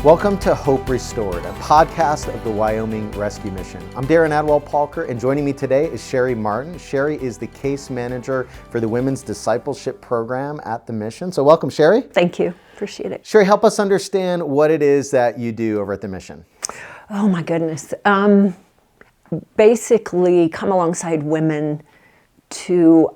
Welcome to Hope Restored, a podcast of the Wyoming Rescue Mission. I'm Darren Adwalpalker, and joining me today is Sherri Martin. Sherri is the case manager for the Women's Discipleship Program at the mission. So welcome, Sherri. Thank you. Appreciate it. Sherri, help us understand what it is that you do over at the mission. Oh my goodness. Basically come alongside women to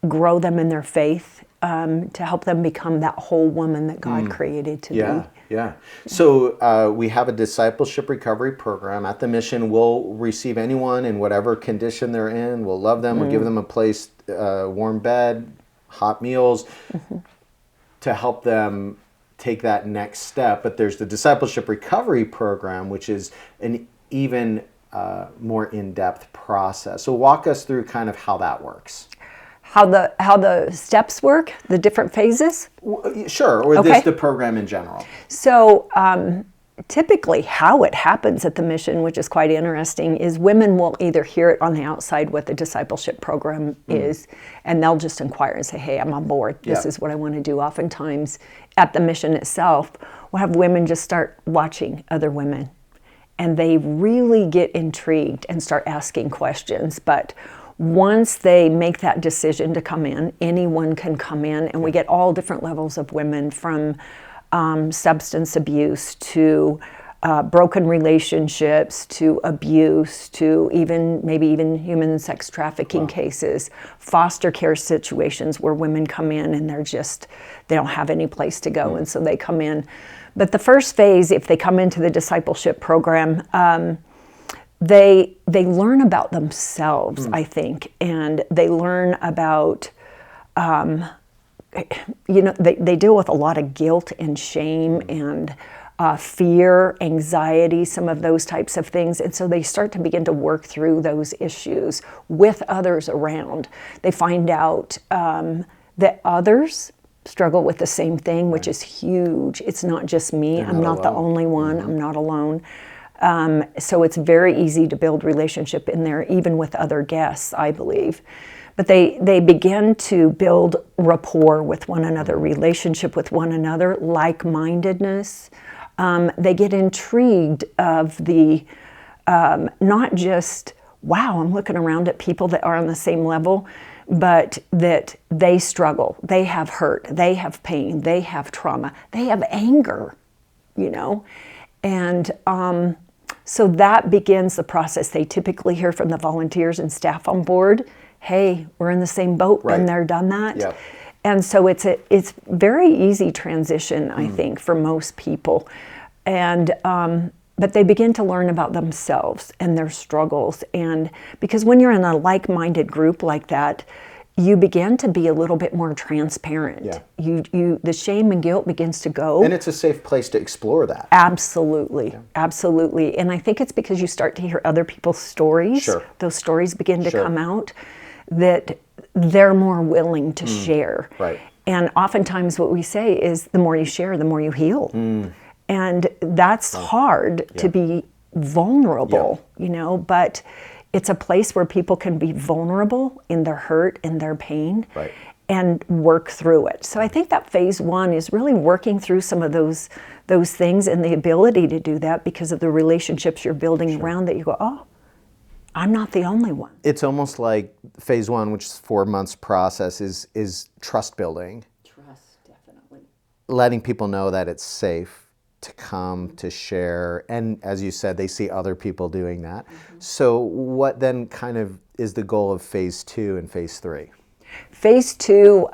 grow them in their faith, to help them become that whole woman that God created to be. Yeah. So we have a discipleship recovery program at the mission. We'll receive anyone in whatever condition they're in. We'll love them. We'll give them a place, warm bed, hot meals, to help them take that next step. But there's the discipleship recovery program, which is an even more in-depth process. So walk us through kind of how that works. How the steps work, the different phases? Sure, or Okay. the program in general. So typically how it happens at the mission, which is quite interesting, is women will either hear it on the outside what the discipleship program is, and they'll just inquire and say, hey, I'm on board. This is what I want to do. Oftentimes at the mission itself, we'll have women just start watching other women, and they really get intrigued and start asking questions. But once they make that decision to come in, anyone can come in, and we get all different levels of women, from substance abuse to broken relationships to abuse to maybe even human sex trafficking cases, foster care situations where women come in and they don't have any place to go, and so they come in. But the first phase, if they come into the discipleship program, they learn about themselves, I think, and they learn about, they deal with a lot of guilt and shame and fear, anxiety, some of those types of things. And so they start to begin to work through those issues with others around. They find out that others struggle with the same thing, which is huge. It's not just me. I'm not the only one. I'm not alone. So it's very easy to build relationship in there, even with other guests, I believe. But they begin to build rapport with one another, relationship with one another, like-mindedness. They get intrigued of the, not just, wow, I'm looking around at people that are on the same level, but that they struggle, they have hurt, they have pain, they have trauma, they have anger, and so that begins the process. They typically hear from the volunteers and staff on board, hey, we're in the same boat, been there, done that. Yep. And so it's very easy transition, I think, for most people. And but they begin to learn about themselves and their struggles. And because when you're in a like-minded group like that, you begin to be a little bit more transparent. Yeah. The shame and guilt begins to go. And it's a safe place to explore that. Absolutely, absolutely. And I think it's because you start to hear other people's stories. Sure. Those stories begin to come out, that they're more willing to share. Right. And oftentimes what we say is the more you share, the more you heal. And that's hard to be vulnerable, but it's a place where people can be vulnerable in their hurt and their pain and work through it. So I think that phase one is really working through some of those things, and the ability to do that because of the relationships you're building around that. You go, oh, I'm not the only one. It's almost like phase one, which is 4 months process, is trust building. Trust, definitely. Letting people know that it's safe to come, to share, and as you said, they see other people doing that. So what then kind of is the goal of phase two and phase three? Phase two,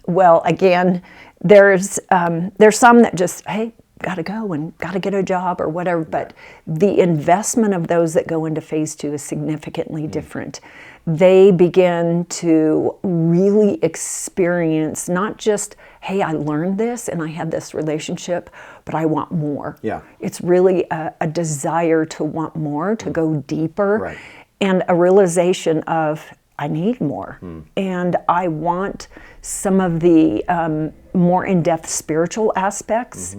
well, again, there's some that just, hey, gotta go and gotta get a job or whatever, but the investment of those that go into phase two is significantly different. They begin to really experience not just, hey, I learned this and I had this relationship, but I want more. Yeah. It's really a desire to want more, to go deeper, and a realization of, I need more. And I want some of the more in-depth spiritual aspects.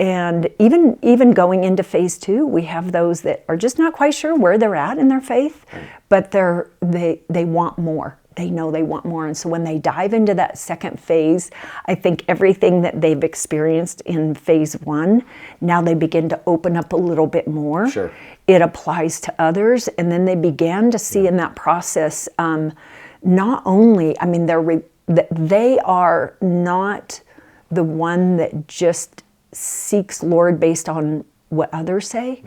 And even going into phase two, we have those that are just not quite sure where they're at in their faith, but they want more. they know they want more. And so when they dive into that second phase, I think everything that they've experienced in phase one, now they begin to open up a little bit more. Sure. It applies to others. And then they began to see in that process, not only, I mean, they are not the one that just seeks Lord based on what others say,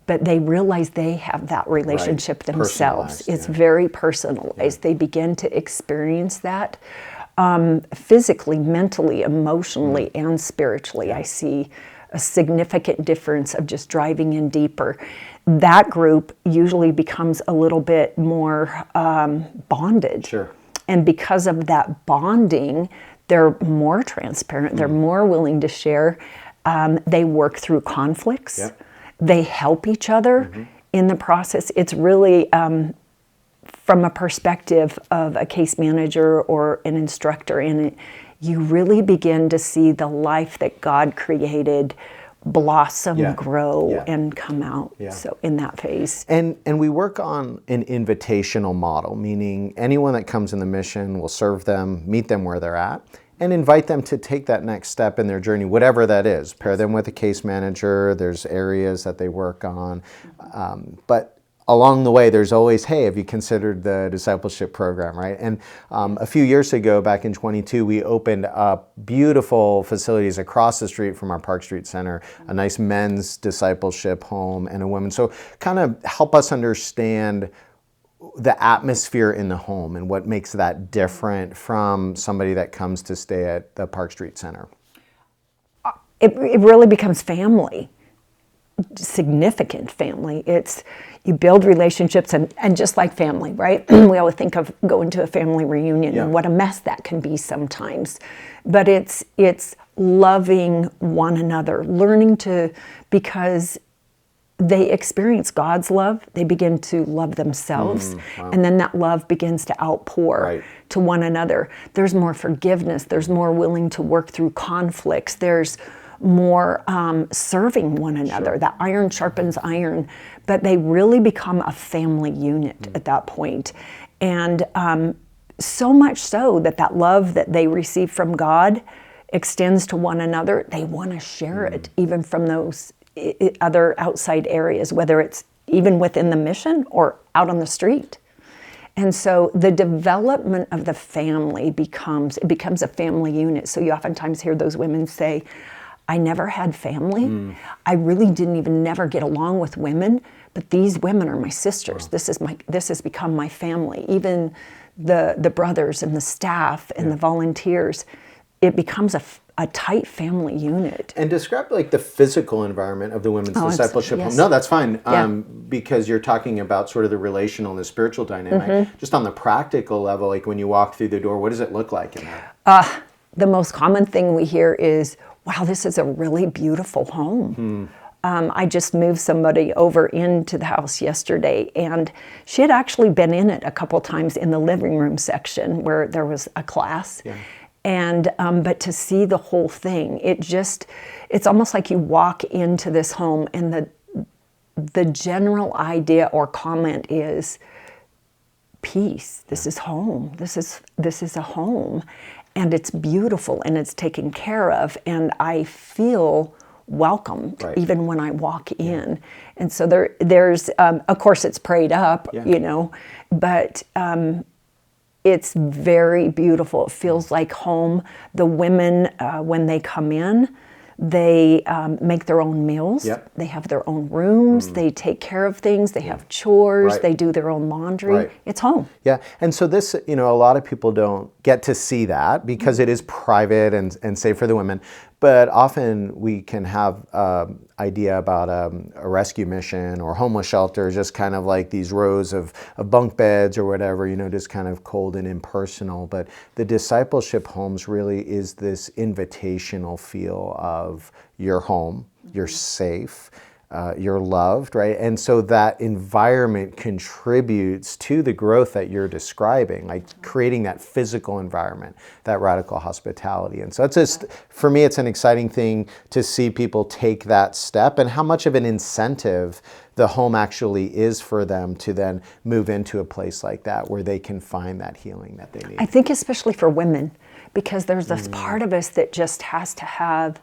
but they realize they have that relationship themselves. It's very personalized. They begin to experience that physically, mentally, emotionally, and spiritually. I see a significant difference of just driving in deeper. That group usually becomes a little bit more bonded. Sure. And because of that bonding, they're more transparent. They're more willing to share. They work through conflicts. Yep. They help each other in the process. It's really from a perspective of a case manager or an instructor in it, you really begin to see the life that God created blossom, grow, and come out. So in that phase. And we work on an invitational model, meaning anyone that comes in the mission will serve them, meet them where they're at, and invite them to take that next step in their journey, whatever that is. Pair them with a case manager. There's areas that they work on. But along the way, there's always, hey, have you considered the discipleship program, right? And a few years ago, back in 22, we opened up beautiful facilities across the street from our Park Street Center, a nice men's discipleship home and a women's. So kind of help us understand the atmosphere in the home and what makes that different from somebody that comes to stay at the Park Street Center. It really becomes family. Significant family. It's you build relationships and just like family, right? We always think of going to a family reunion and what a mess that can be sometimes. But it's loving one another, learning to, because they experience God's love, they begin to love themselves, and then that love begins to outpour to one another. There's more forgiveness, there's more willing to work through conflicts, there's more serving one another. That iron sharpens iron, but they really become a family unit at that point. And so much so that love that they receive from God extends to one another. They want to share it even from those other outside areas, whether it's even within the mission or out on the street. And so the development of the family becomes a family unit. So you oftentimes hear those women say, I never had family. I really didn't even never get along with women, but these women are my sisters. This has become my family. Even the brothers and the staff and the volunteers, it becomes a tight family unit. And describe like the physical environment of the women's discipleship home. No, that's fine. Because you're talking about sort of the relational and the spiritual dynamic. Just on the practical level, like when you walk through the door, what does it look like in there? The most common thing we hear is, wow, this is a really beautiful home. I just moved somebody over into the house yesterday, and she had actually been in it a couple times in the living room section where there was a class. And but to see the whole thing, it's almost like you walk into this home and the general idea or comment is peace. This is home. This is a home, and it's beautiful and it's taken care of, and I feel welcomed even when I walk in. And so there's of course it's prayed up, but it's very beautiful. It feels like home. The women, when they come in, they make their own meals. They have their own rooms. They take care of things. They have chores. They do their own laundry. It's home. Yeah, and so this, a lot of people don't get to see that because it is private and safe for the women. But often we can have idea about a rescue mission or homeless shelter, just kind of like these rows of bunk beds or whatever, just kind of cold and impersonal. But the discipleship homes really is this invitational feel of you're home, you're safe, you're loved, right? And so that environment contributes to the growth that you're describing, like creating that physical environment, that radical hospitality. And so it's just, for me, it's an exciting thing to see people take that step and how much of an incentive the home actually is for them to then move into a place like that where they can find that healing that they need. I think especially for women, because there's this part of us that just has to have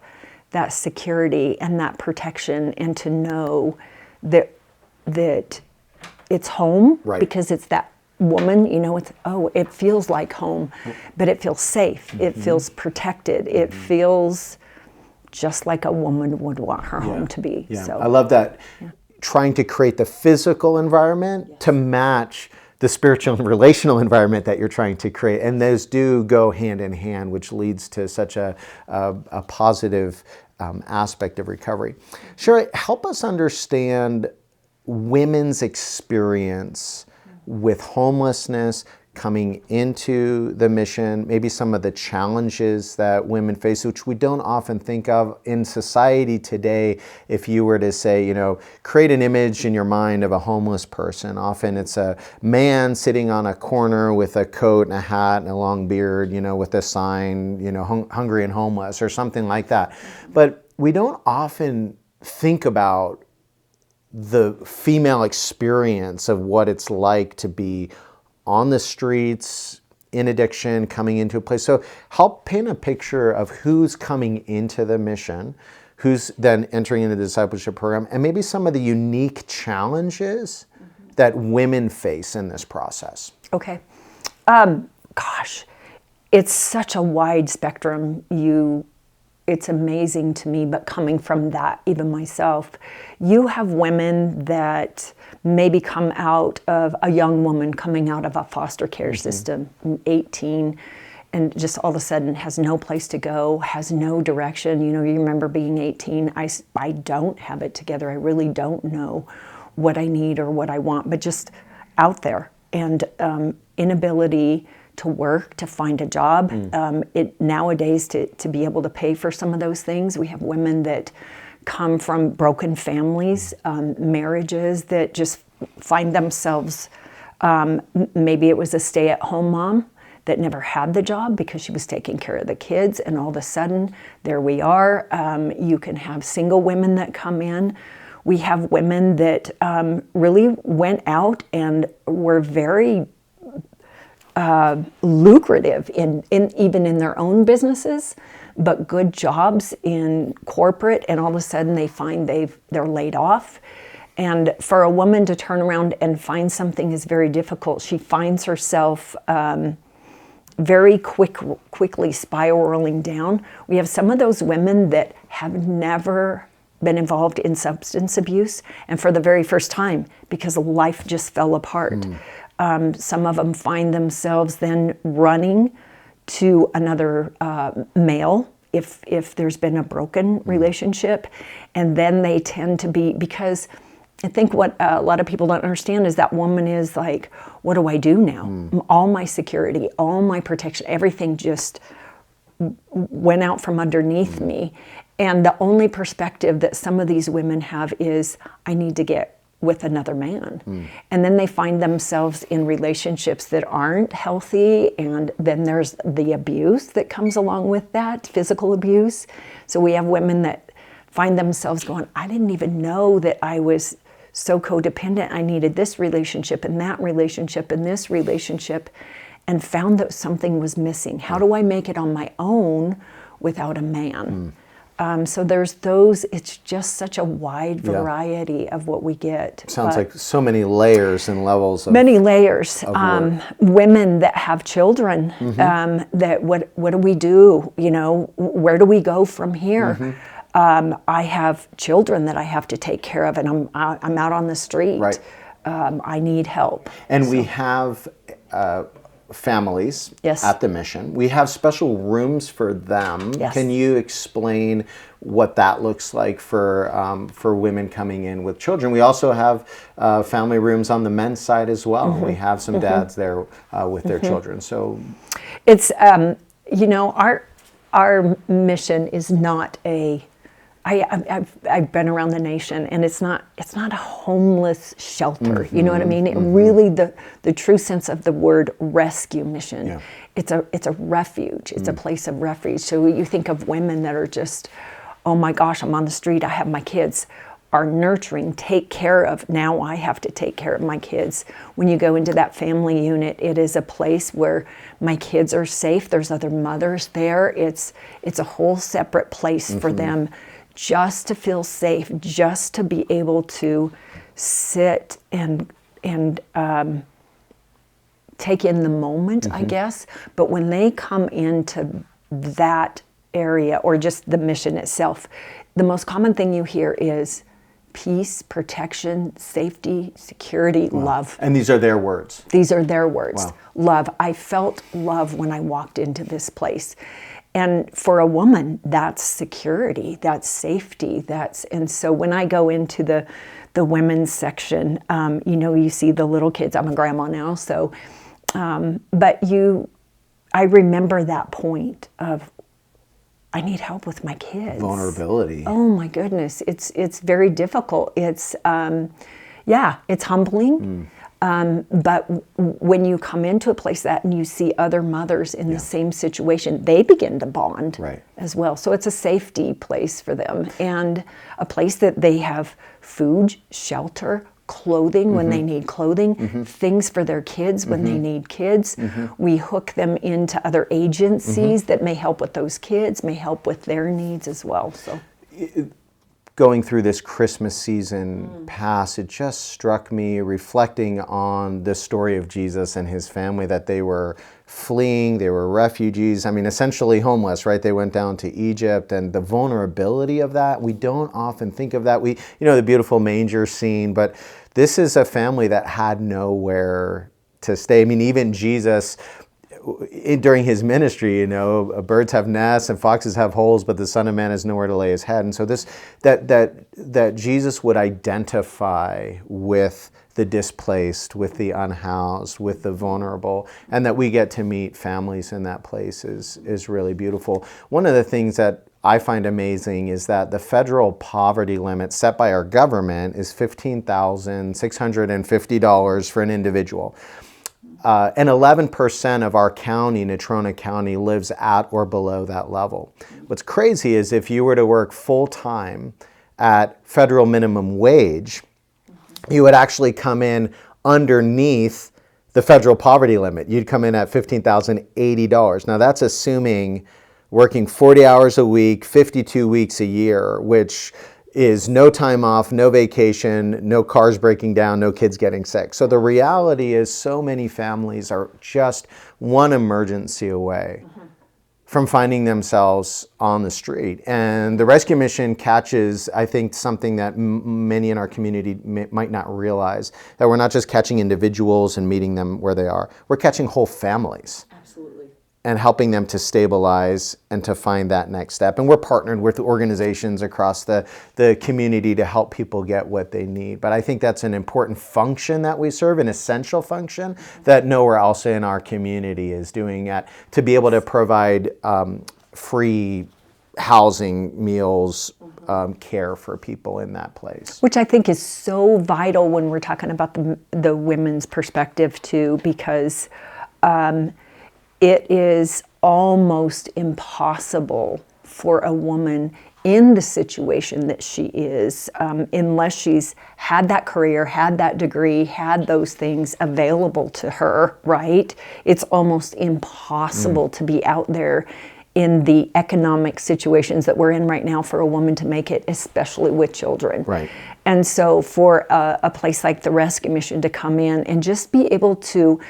that security and that protection, and to know that it's home, right. because it's that woman, it feels like home, but it feels safe. It feels protected. It feels just like a woman would want her home to be. Yeah. So I love that. Yeah. Trying to create the physical environment to match the spiritual and relational environment that you're trying to create. And those do go hand in hand, which leads to such a positive aspect of recovery. Sherri, help us understand women's experience with homelessness coming into the mission, maybe some of the challenges that women face, which we don't often think of in society today. If you were to say, create an image in your mind of a homeless person, often it's a man sitting on a corner with a coat and a hat and a long beard, with a sign, hungry and homeless or something like that. But we don't often think about the female experience of what it's like to be on the streets, in addiction, coming into a place. So help paint a picture of who's coming into the mission, who's then entering into the discipleship program, and maybe some of the unique challenges that women face in this process. Okay. It's such a wide spectrum. It's amazing to me, but coming from that, even myself, you have women that maybe come out of a young woman coming out of a foster care system, 18, and just all of a sudden has no place to go, has no direction. You remember being 18, I don't have it together. I really don't know what I need or what I want, but just out there, and inability to work, to find a job. Nowadays, to be able to pay for some of those things. We have women that come from broken families, marriages that just find themselves, maybe it was a stay-at-home mom that never had the job because she was taking care of the kids, and all of a sudden, there we are. You can have single women that come in. We have women that really went out and were very lucrative in even in their own businesses, but good jobs in corporate, and all of a sudden they find they're laid off. And for a woman to turn around and find something is very difficult. She finds herself very quickly spiraling down. We have some of those women that have never been involved in substance abuse, and for the very first time, because life just fell apart. Some of them find themselves then running to another male if there's been a broken relationship, and then they tend to be, because I think what a lot of people don't understand is that woman is like, what do I do now? All my security, all my protection, everything just went out from underneath me. And the only perspective that some of these women have is, I need to get with another man. And then they find themselves in relationships that aren't healthy, and then there's the abuse that comes along with that, physical abuse. So we have women that find themselves going, I didn't even know that I was so codependent. I needed this relationship and that relationship and this relationship, and found that something was missing. How do I make it on my own without a man? So there's those, it's just such a wide variety of what we get. Sounds like so many layers and levels of many layers. Of women that have children, that what do we do? Where do we go from here? I have children that I have to take care of, and I'm out on the street. Right. I need help. And we have families Yes. at the mission. We have special rooms for them. Yes. Can you explain what that looks like for women coming in with children? We also have family rooms on the men's side as well. We have some dads there with their children. So it's our mission is not a. I've been around the nation, and it's not a homeless shelter. You know what I mean? It really, the true sense of the word rescue mission. Yeah. It's a refuge. It's a place of refuge. So you think of women that are just, oh my gosh, I'm on the street. I have my kids. are nurturing, take care of. Now I have to take care of my kids. When you go into that family unit, it is a place where my kids are safe. There's other mothers there. It's a whole separate place for them, just to feel safe, just to be able to sit and take in the moment, I guess. But when they come into that area, or just the mission itself, the most common thing you hear is peace, protection, safety, security, love. And these are their words. These are their words. Wow. Love. I felt love when I walked into this place. And for a woman, that's security, that's safety, and so when I go into the women's section, you see the little kids. I'm a grandma now, so, but I remember that point of, I need help with my kids. Vulnerability. Oh my goodness, it's very difficult. It's it's humbling. But when you come into a place and you see other mothers in the same situation, they begin to bond as well. So it's a safety place for them, and a place that they have food, shelter, clothing when they need clothing, things for their kids when they need kids. We hook them into other agencies that may help with those kids, may help with their needs as well. So, going through this Christmas season past, it just struck me, reflecting on the story of Jesus and his family, that they were fleeing, they were refugees, essentially homeless, right? They went down to Egypt, and the vulnerability of that, we don't often think of that. The beautiful manger scene, but this is a family that had nowhere to stay. Even Jesus, during his ministry, birds have nests and foxes have holes, but the Son of Man has nowhere to lay his head. And so that Jesus would identify with the displaced, with the unhoused, with the vulnerable, and that we get to meet families in that place is really beautiful. One of the things that I find amazing is that the federal poverty limit set by our government is $15,650 for an individual. And 11% of our county, Natrona County, lives at or below that level. What's crazy is if you were to work full-time at federal minimum wage, you would actually come in underneath the federal poverty limit. You'd come in at $15,080. Now that's assuming working 40 hours a week, 52 weeks a year, which is no time off, no vacation, no cars breaking down, no kids getting sick. So the reality is so many families are just one emergency away from finding themselves on the street. And the rescue mission catches, I think, something that many in our community might not realize, that we're not just catching individuals and meeting them where they are, we're catching whole families. absolutely. And helping them to stabilize and to find that next step. And we're partnered with organizations across the community to help people get what they need. But I think that's an important function that we serve, an essential function that nowhere else in our community is doing, to be able to provide free housing, meals, care for people in that place. Which I think is so vital when we're talking about the women's perspective too, because it is almost impossible for a woman in the situation that she is, unless she's had that career, had that degree, had those things available to her, right? It's almost impossible to be out there in the economic situations that we're in right now for a woman to make it, especially with children. Right. And so for a place like the Rescue Mission to come in and just be able to,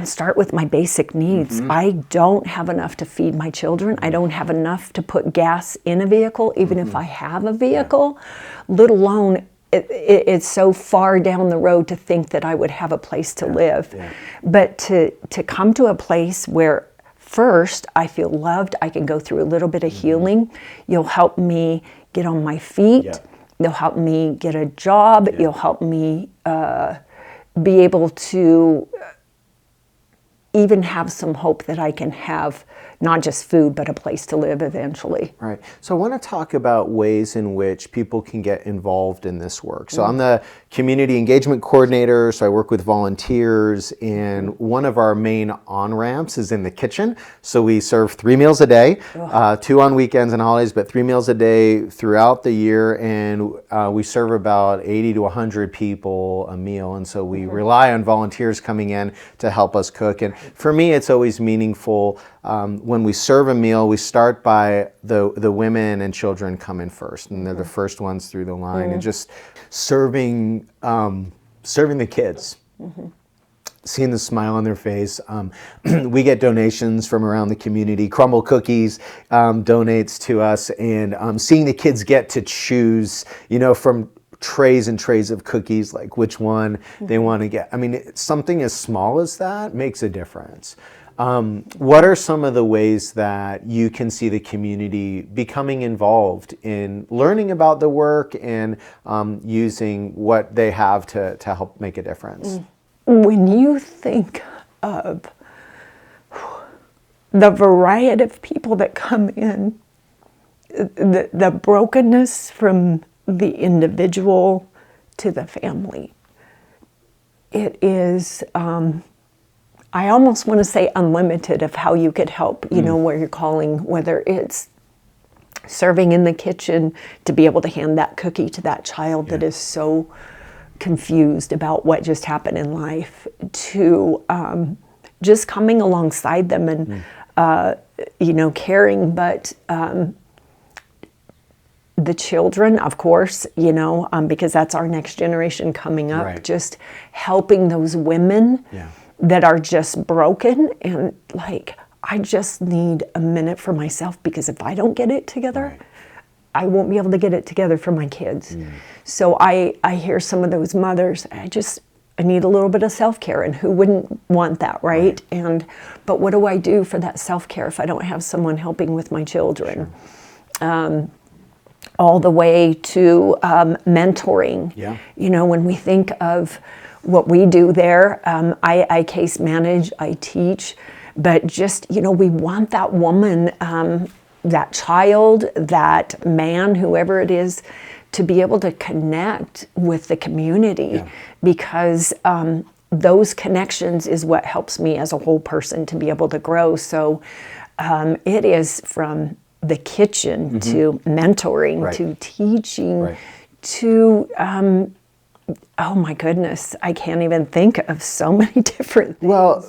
start with my basic needs. I don't have enough to feed my children. I don't have enough to put gas in a vehicle, even if I have a vehicle, let alone it's so far down the road to think that I would have a place to live. But to come to a place where first I feel loved, I can go through a little bit of healing. You'll help me get on my feet. You'll help me get a job. You'll help me be able to even have some hope that I can have not just food, but a place to live eventually. Right. So I want to talk about ways in which people can get involved in this work. So I'm the community engagement coordinator, so I work with volunteers, and one of our main on-ramps is in the kitchen. So we serve 3 meals a day, 2 on weekends and holidays, but 3 meals a day throughout the year, and we serve about 80 to 100 people a meal, and so we rely on volunteers coming in to help us cook. And for me, it's always meaningful. When we serve a meal, we start by the women and children come in first, and they're the first ones through the line, and just serving the kids, seeing the smile on their face. We get donations from around the community. Crumble Cookies donates to us, and seeing the kids get to choose, from trays and trays of cookies, like which one they want to get. I mean, something as small as that makes a difference. What are some of the ways that you can see the community becoming involved in learning about the work and using what they have to help make a difference? When you think of the variety of people that come in, the brokenness from the individual to the family, it is... I almost want to say unlimited of how you could help, where you're calling, whether it's serving in the kitchen to be able to hand that cookie to that child that is so confused about what just happened in life, to just coming alongside them and, caring, but the children, of course, because that's our next generation coming up, just helping those women that are just broken and like, I just need a minute for myself, because if I don't get it together, I won't be able to get it together for my kids. So I hear some of those mothers, I need a little bit of self-care, and who wouldn't want that, right? But what do I do for that self-care if I don't have someone helping with my children? All the way to mentoring. When we think of what we do there, I case manage, I teach, but just, we want that woman, that child, that man, whoever it is, to be able to connect with the community, because those connections is what helps me as a whole person to be able to grow. So it is from the kitchen to mentoring to teaching to... oh my goodness, I can't even think of so many different things. Well,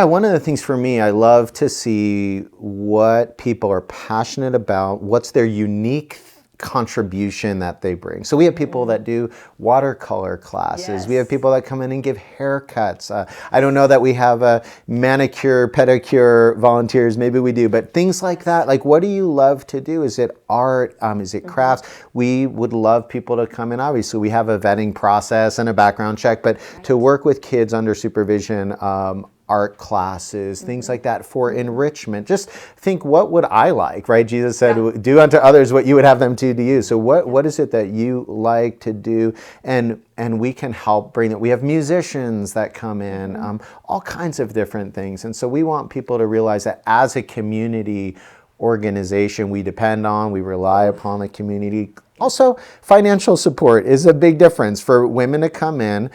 one of the things for me, I love to see what people are passionate about, what's their unique contribution that they bring. So we have people that do watercolor classes. We have people that come in and give haircuts. I don't know that we have manicure, pedicure volunteers. Maybe we do, but things like that. Like, what do you love to do? Is it art? Is it crafts? We would love people to come in. Obviously, we have a vetting process and a background check, but to work with kids under supervision, art classes, things like that for enrichment. Just think, what would I like, right? Jesus said, do unto others what you would have them do to you. So what is it that you like to do? And we can help bring that. We have musicians that come in, all kinds of different things. And so we want people to realize that as a community organization, we depend on, we rely upon the community. Also, financial support is a big difference for women to come in.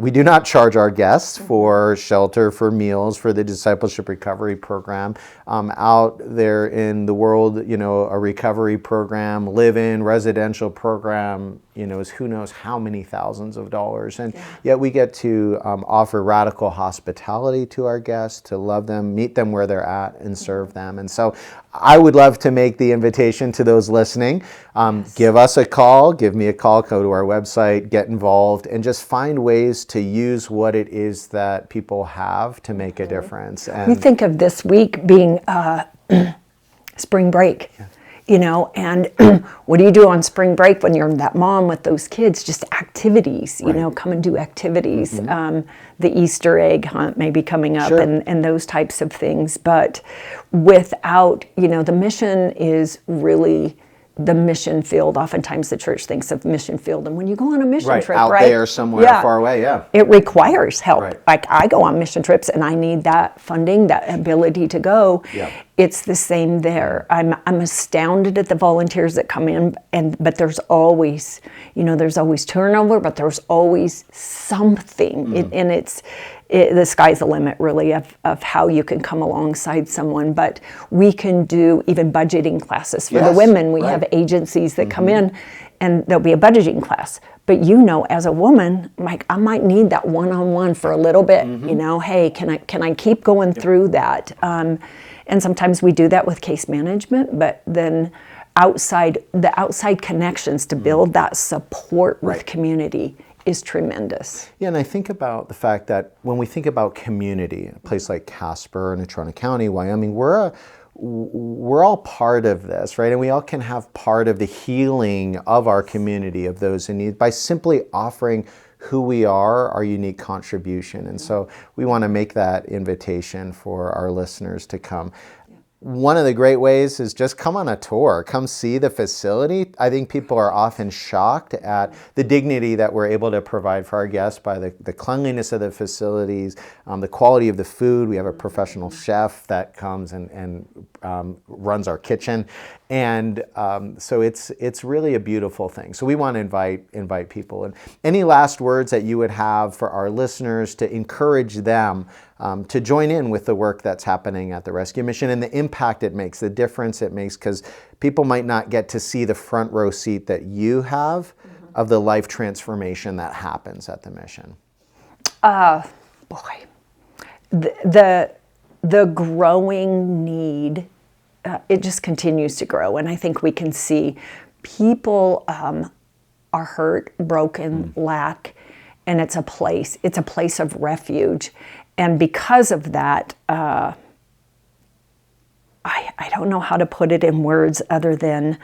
We do not charge our guests for shelter, for meals, for the discipleship recovery program. Out there in the world, a recovery program, live-in, residential program, is who knows how many thousands of dollars. And yet we get to offer radical hospitality to our guests, to love them, meet them where they're at, and serve them. And so I would love to make the invitation to those listening. Give us a call, give me a call, go to our website, get involved, and just find ways to use what it is that people have to make a difference. And we think of this week being spring break. And what do you do on spring break when you're that mom with those kids? Just activities, come and do activities. The Easter egg hunt may be coming up and those types of things. But without, the mission is really the mission field. Oftentimes the church thinks of mission field, and when you go on a mission trip, out there somewhere far away, it requires help. Right. Like I go on mission trips and I need that funding, that ability to go. Yeah. It's the same there. I'm astounded at the volunteers that come in, but there's always, there's always turnover, but there's always something, and the sky's the limit, really, of how you can come alongside someone. But we can do even budgeting classes for the women. We have agencies that come in, and there'll be a budgeting class. But as a woman, like I might need that one-on-one for a little bit. Hey, can I keep going through that? And sometimes we do that with case management, but then the outside connections to build that support with community is tremendous. Yeah, and I think about the fact that when we think about community, a place like Casper in Natrona County, Wyoming, we're all part of this, right? And we all can have part of the healing of our community, of those in need, by simply offering who we are, our unique contribution. And so we want to make that invitation for our listeners to come. One of the great ways is just come on a tour, come see the facility. I think people are often shocked at the dignity that we're able to provide for our guests by the cleanliness of the facilities, the quality of the food. We have a professional chef that comes and runs our kitchen. And so it's really a beautiful thing. So we want to invite people. And any last words that you would have for our listeners to encourage them to join in with the work that's happening at the Rescue Mission and the impact it makes, the difference it makes, because people might not get to see the front row seat that you have of the life transformation that happens at the mission. The growing need, it just continues to grow. And I think we can see people are hurt, broken, lack, and it's a place of refuge. And because of that, I don't know how to put it in words other than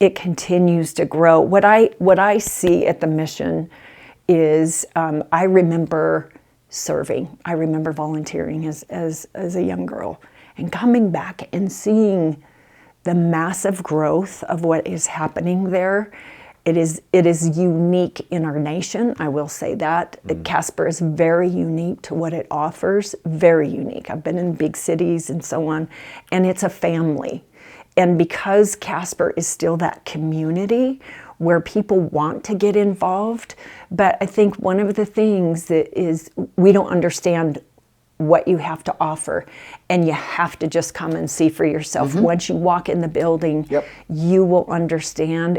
it continues to grow. What I see at the mission is I remember serving. I remember volunteering as a young girl and coming back and seeing the massive growth of what is happening there. It is unique in our nation, I will say that. Casper is very unique to what it offers, very unique. I've been in big cities and so on, and it's a family. And because Casper is still that community where people want to get involved, but I think one of the things that is we don't understand what you have to offer, and you have to just come and see for yourself. Once you walk in the building, you will understand.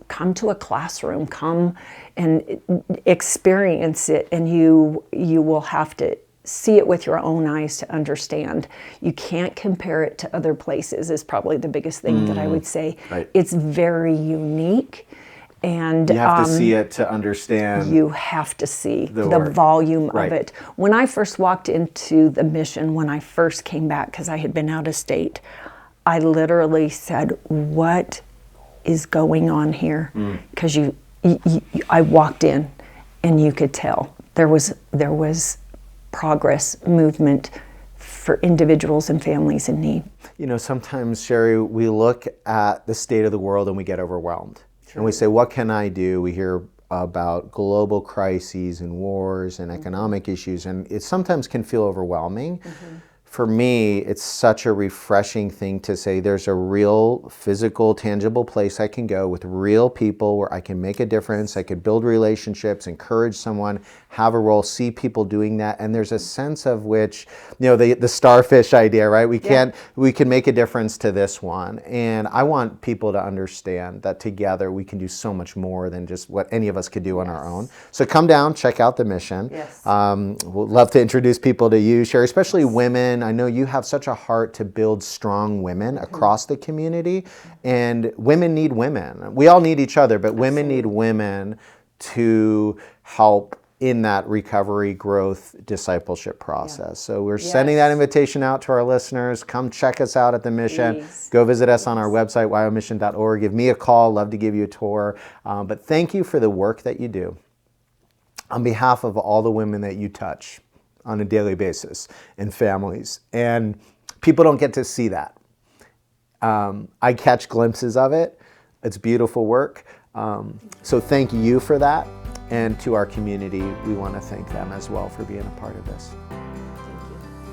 Come to a classroom, come and experience it, and you will have to see it with your own eyes to understand. You can't compare it to other places is probably the biggest thing that I would say. Right. It's very unique. And you have to see it to understand. You have to see the work. volume Right. of it. When I first walked into the mission, when I first came back, because I had been out of state, I literally said, "What is going on here?" Because I walked in, and you could tell there was progress, movement for individuals and families in need. Sometimes, Sherri, we look at the state of the world and we get overwhelmed. And we say, what can I do? We hear about global crises and wars and economic issues, and it sometimes can feel overwhelming. For me, it's such a refreshing thing to say there's a real physical, tangible place I can go with real people where I can make a difference, I could build relationships, encourage someone, have a role, see people doing that, and there's a sense of which, the starfish idea, right? We can make a difference to this one, and I want people to understand that together we can do so much more than just what any of us could do on our own. So come down, check out the mission. We'd love to introduce people to you, Sherri, especially women. I know you have such a heart to build strong women across the community, and women need women. We all need each other, but women need women to help in that recovery, growth, discipleship process. So we're sending that invitation out to our listeners. Come check us out at the mission. Please. Go visit us on our website, wyomission.org. Give me a call. Love to give you a tour. But thank you for the work that you do on behalf of all the women that you touch on a daily basis and families. And people don't get to see that. I catch glimpses of it. It's beautiful work. So thank you for that. And to our community, we want to thank them as well for being a part of this.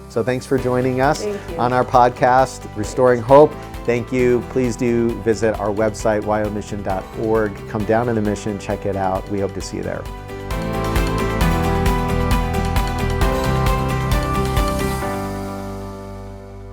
So thanks for joining us on our podcast, Restoring Hope. Thank you. Please do visit our website, wyomission.org. Come down to the mission, check it out. We hope to see you there.